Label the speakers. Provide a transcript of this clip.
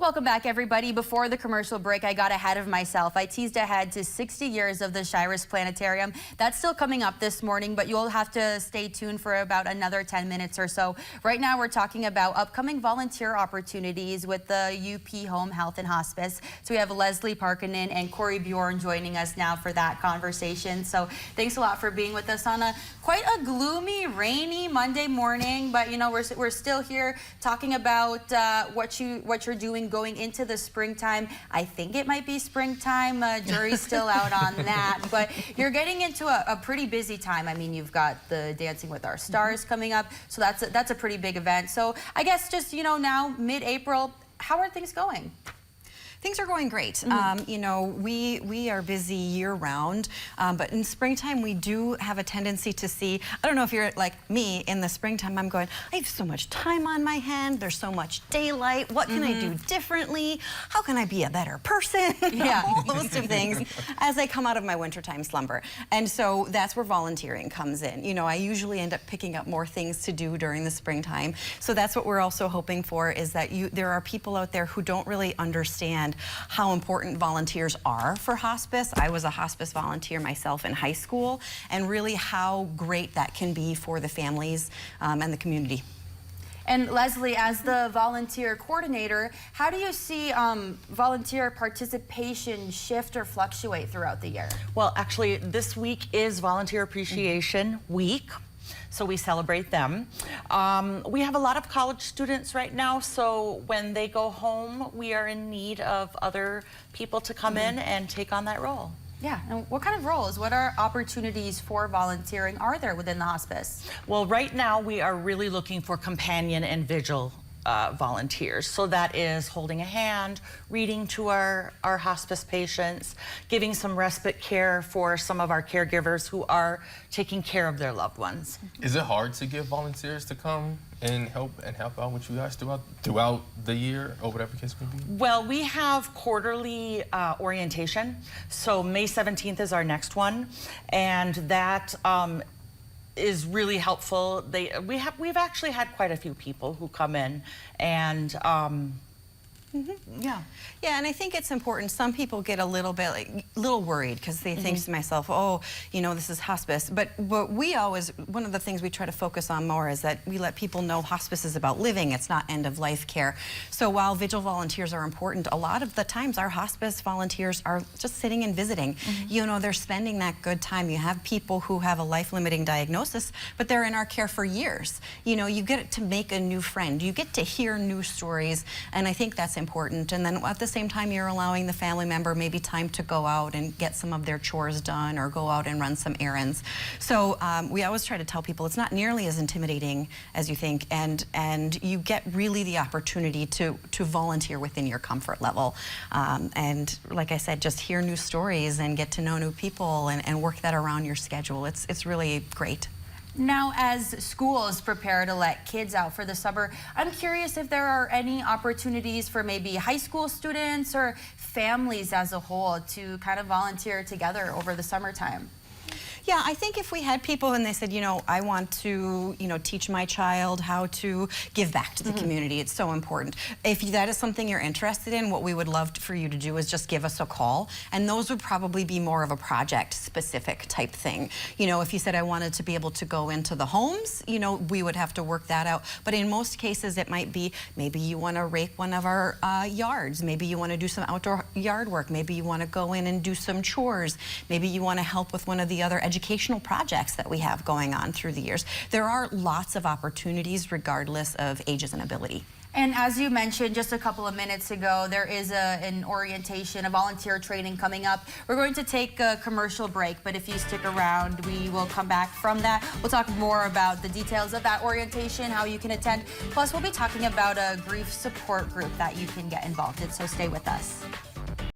Speaker 1: Welcome back, everybody. Before the commercial break, I got ahead of myself. I teased ahead to 60 years of the Shiras Planetarium. That's still coming up this morning, but you'll have to stay tuned for about another 10 minutes or so. Right now, we're talking about upcoming volunteer opportunities with the UP Home Health and Hospice. So we have Leslie Parkkonen and Kori Bjorne joining us now for that conversation. So thanks a lot for being with us on quite a gloomy, rainy Monday morning. But you know, we're still here talking about what you're doing going into the springtime. I think it might be springtime. Jury's still out on that, but you're getting into a pretty busy time. I mean, you've got the Dancing with Our Stars coming up, so that's a pretty big event. So I guess just, you know, now mid-April, how are things going?
Speaker 2: Things are going great. You know, we are busy year-round, but in springtime we do have a tendency to see, I don't know if you're like me, in the springtime I'm going, I have so much time on my hand, there's so much daylight, what can I do differently? How can I be a better person?
Speaker 1: Yeah.
Speaker 2: All those of things as I come out of my wintertime slumber. And so that's where volunteering comes in. You know, I usually end up picking up more things to do during the springtime. So that's what we're also hoping for, is that there are people out there who don't really understand how important volunteers are for hospice. I was a hospice volunteer myself in high school, and really how great that can be for the families and the community.
Speaker 1: And Leslie, as the volunteer coordinator, how do you see volunteer participation shift or fluctuate throughout the year?
Speaker 3: Well, actually, this week is Volunteer Appreciation Week, so we celebrate them. We have a lot of college students right now, so when they go home, we are in need of other people to come in and take on that role.
Speaker 1: Yeah, and what kind of roles, what are opportunities for volunteering are there within the hospice?
Speaker 3: Well, right now we are really looking for companion and vigil volunteers. So that is holding a hand, reading to our hospice patients, giving some respite care for some of our caregivers who are taking care of their loved ones.
Speaker 4: Is it hard to get volunteers to come and help out with you guys throughout the year, or whatever the case may be?
Speaker 3: Well, we have quarterly orientation. So May 17th is our next one, and that is really helpful. We've actually had quite a few people who come in and
Speaker 2: Yeah, and I think it's important. Some people get a little worried because they think to myself, oh, you know, this is hospice. But we always, one of the things we try to focus on more is that we let people know hospice is about living. It's not end-of-life care. So while vigil volunteers are important, a lot of the times our hospice volunteers are just sitting and visiting. You know, they're spending that good time. You have people who have a life-limiting diagnosis, but they're in our care for years. You know, you get to make a new friend. You get to hear new stories, and I think that's important. And then at the same time, you're allowing the family member maybe time to go out and get some of their chores done or go out and run some errands. So we always try to tell people it's not nearly as intimidating as you think, and you get really the opportunity to volunteer within your comfort level. And like I said, just hear new stories and get to know new people and work that around your schedule. It's really great.
Speaker 1: Now, as schools prepare to let kids out for the summer, I'm curious if there are any opportunities for maybe high school students or families as a whole to kind of volunteer together over the summertime.
Speaker 2: Yeah, I think if we had people and they said, you know, I want to, you know, teach my child how to give back to the community, it's so important. If that is something you're interested in, what we would love for you to do is just give us a call, and those would probably be more of a project-specific type thing. You know, if you said I wanted to be able to go into the homes, you know, we would have to work that out. But in most cases, it might be maybe you want to rake one of our yards, maybe you want to do some outdoor yard work, maybe you want to go in and do some chores, maybe you want to help with one of the other educational projects that we have going on through the years. There are lots of opportunities regardless of ages and ability.
Speaker 1: And as you mentioned just a couple of minutes ago, there is an orientation, a volunteer training coming up. We're going to take a commercial break, but if you stick around, we will come back from that. We'll talk more about the details of that orientation, how you can attend. Plus, we'll be talking about a grief support group that you can get involved in, so stay with us.